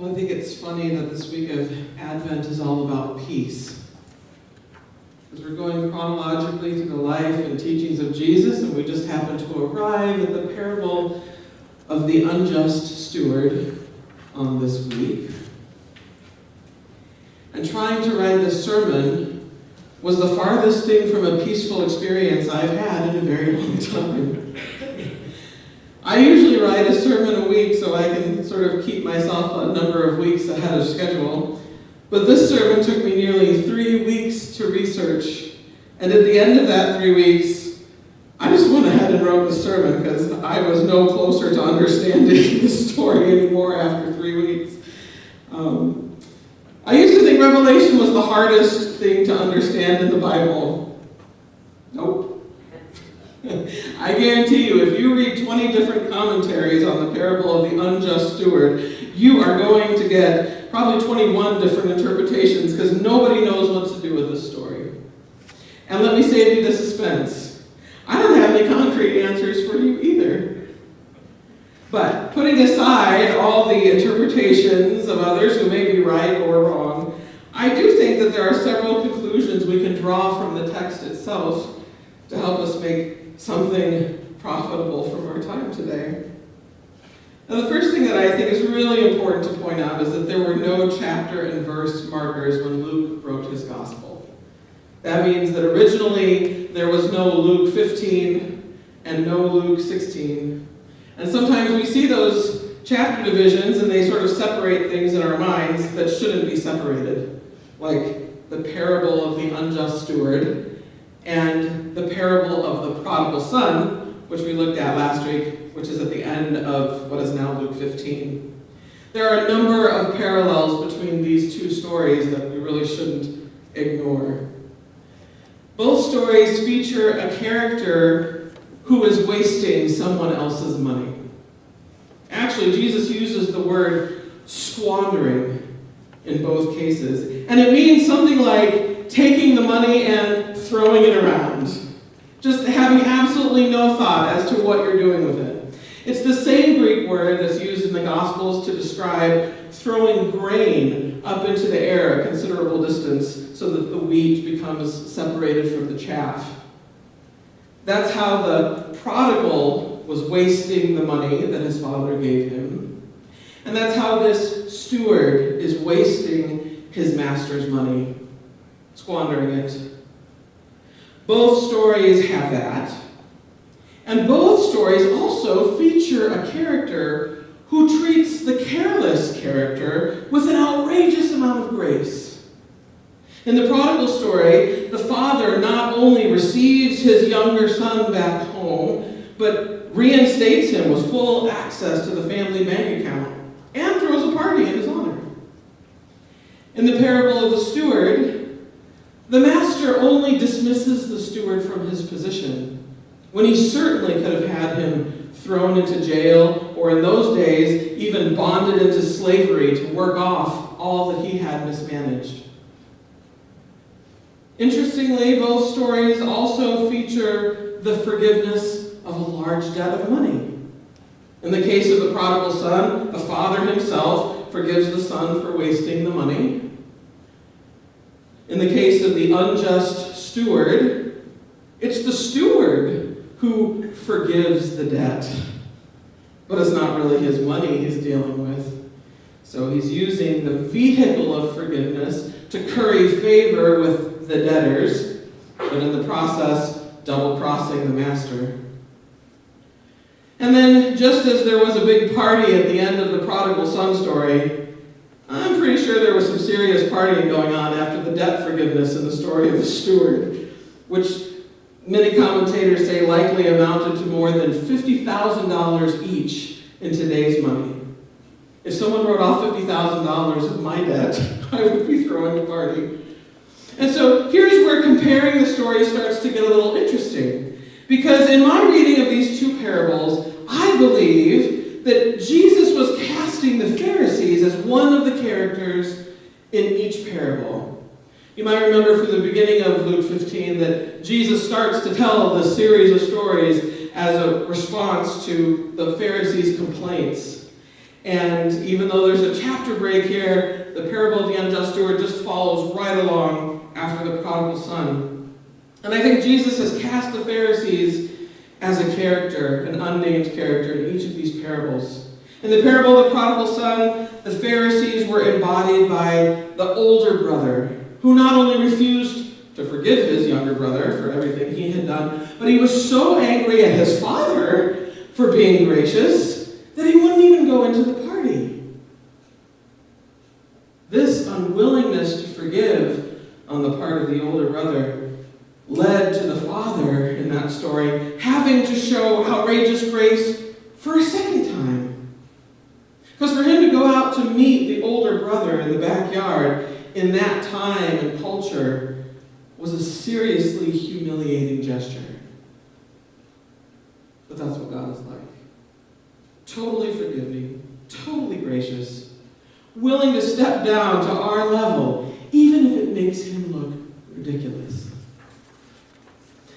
Well, I think it's funny that this week of Advent is all about peace. Because we're going chronologically through the life and teachings of Jesus, and we just happen to arrive at the parable of the unjust steward on this week. And trying to write this sermon was the farthest thing from a peaceful experience I've had in a very long time. I usually write a sermon a week so I can sort of keep myself a number of weeks ahead of schedule. But this sermon took me nearly 3 weeks to research. And at the end of that 3 weeks, I just went ahead and wrote the sermon because I was no closer to understanding the story anymore after 3 weeks. I used to think Revelation was the hardest thing to understand in the Bible. Nope. I guarantee you, if you read 20 different commentaries on the parable of the unjust steward, you are going to get probably 21 different interpretations because nobody knows what to do with this story. And let me save you the suspense. I don't have any concrete answers for you either. But putting aside all the interpretations of others who may be right or wrong, I do think that there are several conclusions we can draw from the text itself to help us make something profitable from our time today. Now, the first thing that I think is really important to point out is that there were no chapter and verse markers when Luke wrote his gospel. That means that originally there was no Luke 15 and no Luke 16. And sometimes we see those chapter divisions and they sort of separate things in our minds that shouldn't be separated, like the parable of the unjust steward and the parable of the prodigal son, which we looked at last week, which is at the end of what is now Luke 15. There are a number of parallels between these two stories that we really shouldn't ignore. Both stories feature a character who is wasting someone else's money. Actually, Jesus uses the word squandering in both cases, and it means something like taking the money and throwing it around. Just having absolutely no thought as to what you're doing with it. It's the same Greek word that's used in the Gospels to describe throwing grain up into the air a considerable distance so that the wheat becomes separated from the chaff. That's how the prodigal was wasting the money that his father gave him. And that's how this steward is wasting his master's money, squandering it. Both stories have that. And both stories also feature a character who treats the careless character with an outrageous amount of grace. In the prodigal story, the father not only receives his younger son back home, but reinstates him with full access to the family bank account and throws a party in his honor. In the parable of the steward, the master only dismisses the steward from his position when he certainly could have had him thrown into jail or in those days even bonded into slavery to work off all that he had mismanaged. Interestingly, both stories also feature the forgiveness of a large debt of money. In the case of the prodigal son, the father himself forgives the son for wasting the money. In the case of the unjust steward, it's the steward who forgives the debt. But it's not really his money he's dealing with. So he's using the vehicle of forgiveness to curry favor with the debtors, but in the process, double-crossing the master. And then, just as there was a big party at the end of the prodigal son story, I'm pretty sure there was some serious partying going on after the debt forgiveness in the story of the steward, which many commentators say likely amounted to more than $50,000 each in today's money. If someone wrote off $50,000 of my debt, I would be throwing a party. And so here's where comparing the story starts to get a little interesting. Because in my reading of these two parables, I believe that Jesus was casting the Pharisees as one of the characters in each parable. You might remember from the beginning of Luke 15 that Jesus starts to tell this series of stories as a response to the Pharisees' complaints. And even though there's a chapter break here, the parable of the unjust steward just follows right along after the prodigal son. And I think Jesus has cast the Pharisees as a character, an unnamed character in each of these parables. In the parable of the prodigal son, the Pharisees were embodied by the older brother, who not only refused to forgive his younger brother for everything he had done, but he was so angry at his father for being gracious that he wouldn't even go into the party. This unwillingness to forgive on the part of the older brother led to the father in that story having to show outrageous grace for a second time. Because for him to go out to meet the older brother in the backyard in that time and culture was a seriously humiliating gesture. But that's what God is like. Totally forgiving, totally gracious, willing to step down to our level, even if it makes him look ridiculous.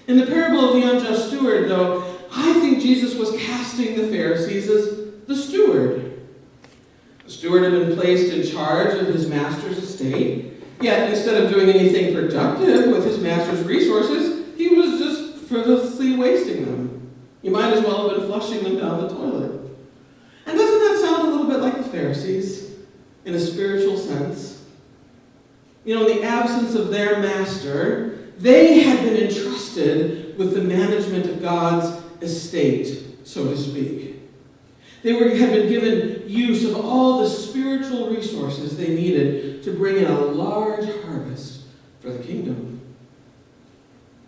In the parable of the unjust steward, though, I think Jesus was casting the Pharisees as the steward. The steward had been placed in charge of his master's estate, yet instead of doing anything productive with his master's resources, he was just frivolously wasting them. You might as well have been flushing them down the toilet. And doesn't that sound a little bit like the Pharisees, in a spiritual sense? In the absence of their master, they had been entrusted with the management of God's estate, so to speak. They had been given use of all the spiritual resources they needed to bring in a large harvest for the kingdom.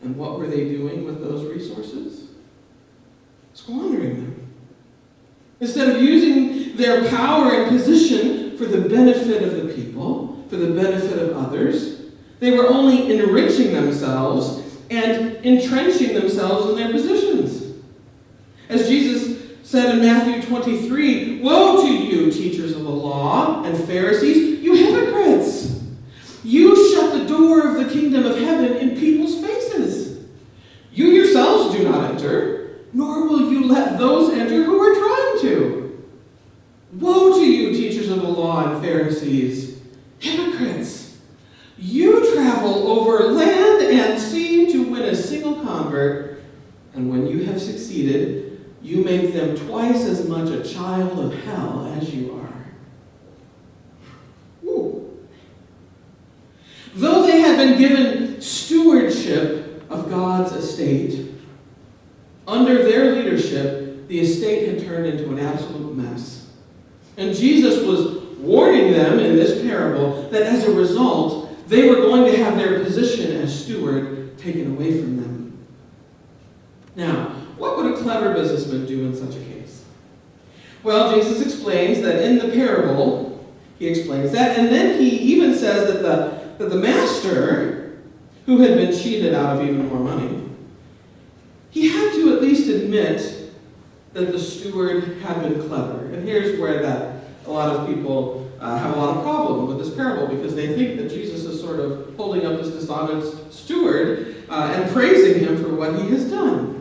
And what were they doing with those resources? Squandering them. Instead of using their power and position for the benefit of the people, for the benefit of others, they were only enriching themselves and entrenching themselves in their positions. As Jesus said in Matthew 23, "Woe to you, teachers of the law and Pharisees, you hypocrites! You shut the door of the kingdom of heaven in people's faces. You yourselves do not enter, nor will you let those enter who are trying to. Woe to you, teachers of the law and Pharisees, hypocrites! You travel over land and sea to win a single convert, and when you have succeeded, you make them twice as much a child of hell as you are." Ooh. Though they had been given stewardship of God's estate, under their leadership, the estate had turned into an absolute mess. And Jesus was warning them in this parable that as a result, they were going to have their position as steward taken away from them. Now, what would a clever businessman do in such a case? Well, Jesus explains that in the parable, he explains that, and then he even says that the master, who had been cheated out of even more money, he had to at least admit that the steward had been clever. And here's where a lot of people have a lot of problem with this parable, because they think that Jesus is sort of holding up this dishonest steward and praising him for what he has done.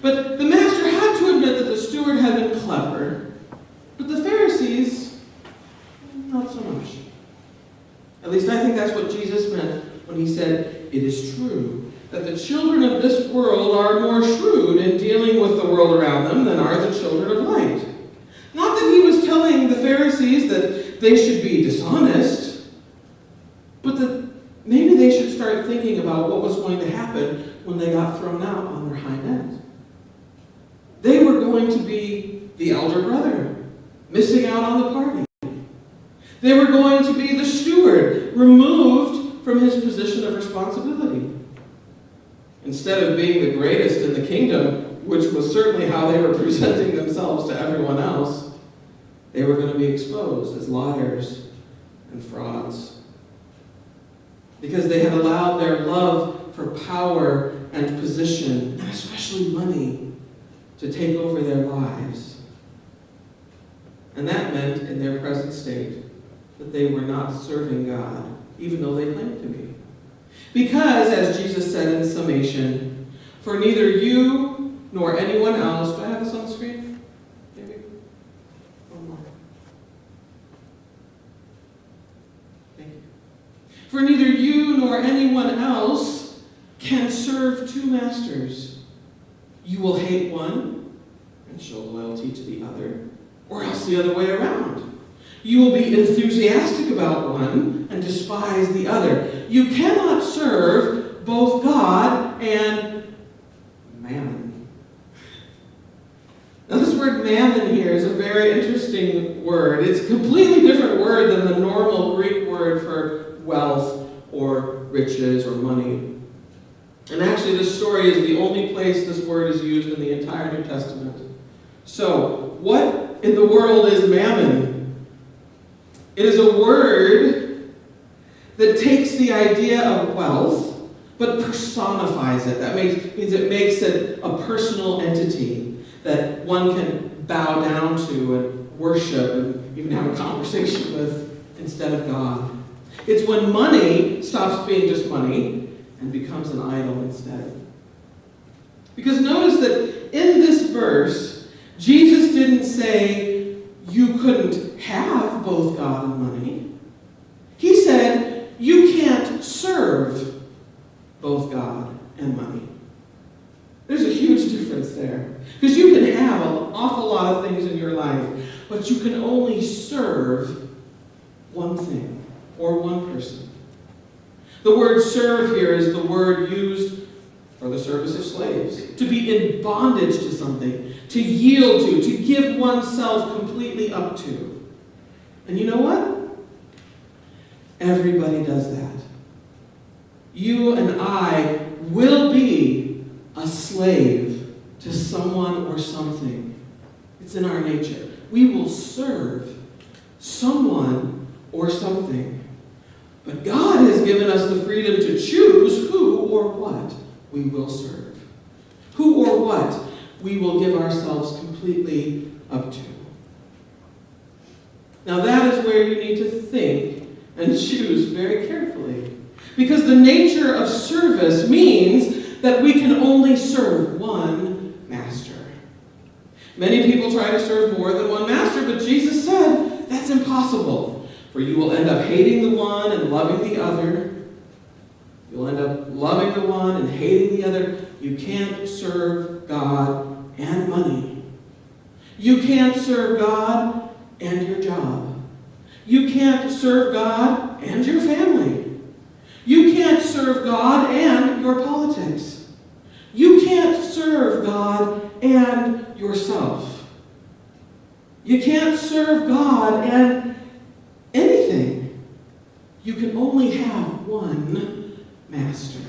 But the master had to admit that the steward had been clever, but the Pharisees, not so much. At least I think that's what Jesus meant when he said, "It is true that the children of this world are more shrewd in dealing with the world around them than are the children of light." Not that he was telling the Pharisees that they should be dishonest, but that maybe they should start thinking about what was going to happen when they got thrown out on their hind end. They were going to be the elder brother, missing out on the party. They were going to be the steward, removed from his position of responsibility. Instead of being the greatest in the kingdom, which was certainly how they were presenting themselves to everyone else, they were going to be exposed as liars and frauds. Because they had allowed their love for power and position, and especially money, to take over their lives. And that meant, in their present state, that they were not serving God, even though they claimed to be. Because, as Jesus said in summation, "For neither you nor anyone else," do I have this on the screen? Maybe? One more. Thank you. For neither you nor anyone else can serve two masters. You will hate one and show loyalty to the other, or else the other way around. You will be enthusiastic about one and despise the other. You cannot serve both God and mammon. Now this word mammon here is a very interesting word. It's a completely different word than the normal Greek word for wealth or riches or money. And actually this story is the only place this word is used in the entire New Testament. So, what in the world is mammon? It is a word that takes the idea of wealth but personifies it. That means it makes it a personal entity that one can bow down to and worship and even have a conversation with instead of God. It's when money stops being just money and becomes an idol instead. Because notice that in this verse, Jesus didn't say you couldn't have both God and money. He said you can't serve both God and money. There's a huge difference there. Because you can have an awful lot of things in your life, but you can only serve one thing or one person. The word serve here is the word used for the service of slaves. To be in bondage to something, to yield to give oneself completely up to. And you know what? Everybody does that. You and I will be a slave to someone or something. It's in our nature. We will serve someone or something. But God has given us the freedom to choose who or what we will serve. Who or what we will give ourselves completely up to. Now that is where you need to think and choose very carefully. Because the nature of service means that we can only serve one master. Many people try to serve more than one master, but Jesus said that's impossible. For you will end up hating the one and loving the other. You'll end up loving the one and hating the other. You can't serve God and money. You can't serve God and your job. You can't serve God and your family. You can't serve God and your politics. You can't serve God and yourself. You can't serve God and anything. You can only have one master.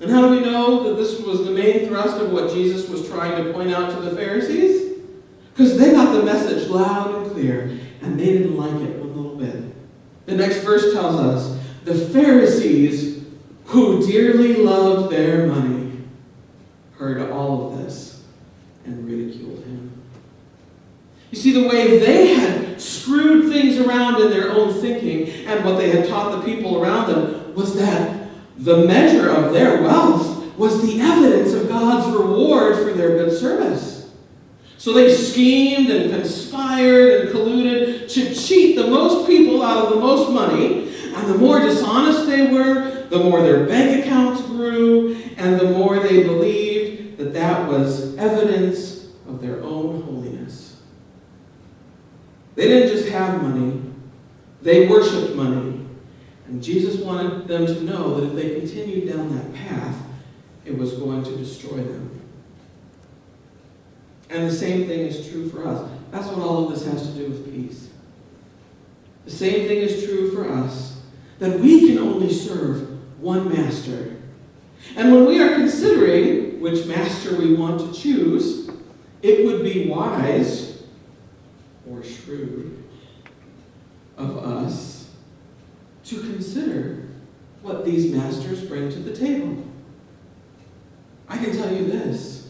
And how do we know that this was the main thrust of what Jesus was trying to point out to the Pharisees? Because they got the message loud and clear, and they didn't like it one little bit. The next verse tells us, the Pharisees, who dearly loved their money, heard all of this and ridiculed him. You see, the way they had screwed things around in their own thinking and what they had taught the people around them was that the measure of their wealth was the evidence of God's reward for their good service. So they schemed and conspired and colluded to cheat the most people out of the most money, and the more dishonest they were, the more their bank accounts grew, and the more they believed that that was evidence of their own holiness. They didn't just have money, they worshipped money. And Jesus wanted them to know that if they continued down that path, it was going to destroy them. And the same thing is true for us. That's what all of this has to do with peace. The same thing is true for us, that we can only serve one master. And when we are considering which master we want to choose, it would be wise or shrewd of us to consider what these masters bring to the table. I can tell you this.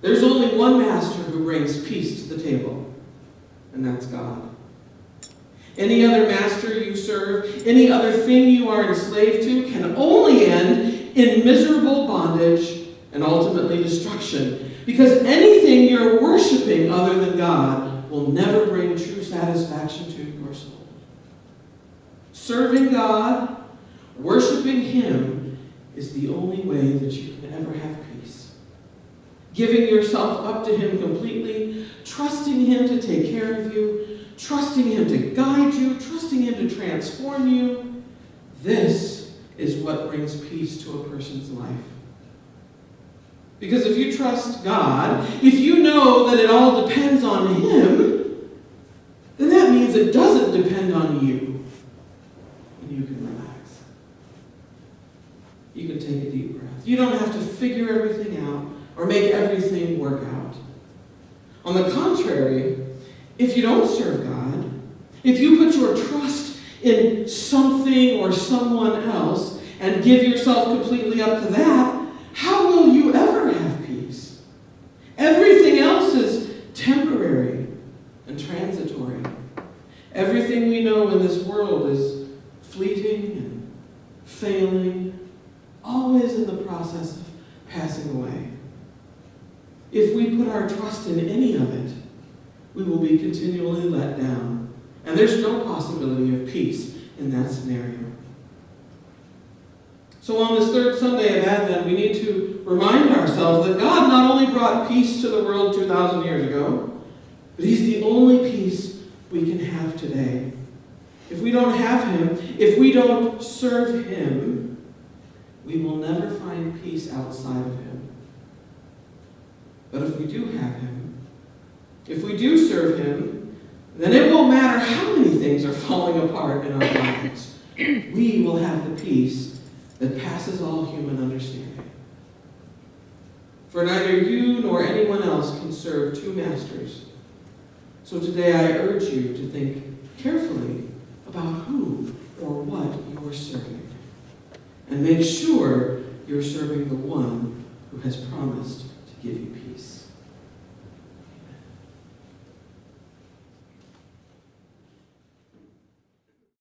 There's only one master who brings peace to the table, and that's God. Any other master you serve, any other thing you are enslaved to, can only end in miserable bondage and ultimately destruction. Because anything you're worshiping other than God will never bring true satisfaction to your soul. Serving God, worshiping Him, is the only way that you can ever have peace. Giving yourself up to Him completely, trusting Him to take care of you, trusting Him to guide you, trusting Him to transform you. This is what brings peace to a person's life. Because if you trust God, if you know that it all depends on Him, then that means it doesn't depend on you. And you can relax. You can take a deep breath. You don't have to figure everything out or make everything work out. On the contrary, if you don't serve God, if you put your trust in something or someone else and give yourself completely up to that, how will you ever have peace? Everything else is temporary and transitory. Everything we know in this world is fleeting and failing, always in the process of passing away. If we put our trust in any of it, we will be continually let down. And there's no possibility of peace in that scenario. So on this third Sunday of Advent, we need to remind ourselves that God not only brought peace to the world 2,000 years ago, but He's the only peace we can have today. If we don't have Him, if we don't serve Him, we will never find peace outside of Him. But if we do have Him, if we do serve Him, then it won't matter how many things are falling apart in our lives. We will have the peace that passes all human understanding. For neither you nor anyone else can serve two masters. So today I urge you to think carefully about who or what you are serving. And make sure you're serving the one who has promised to give you peace.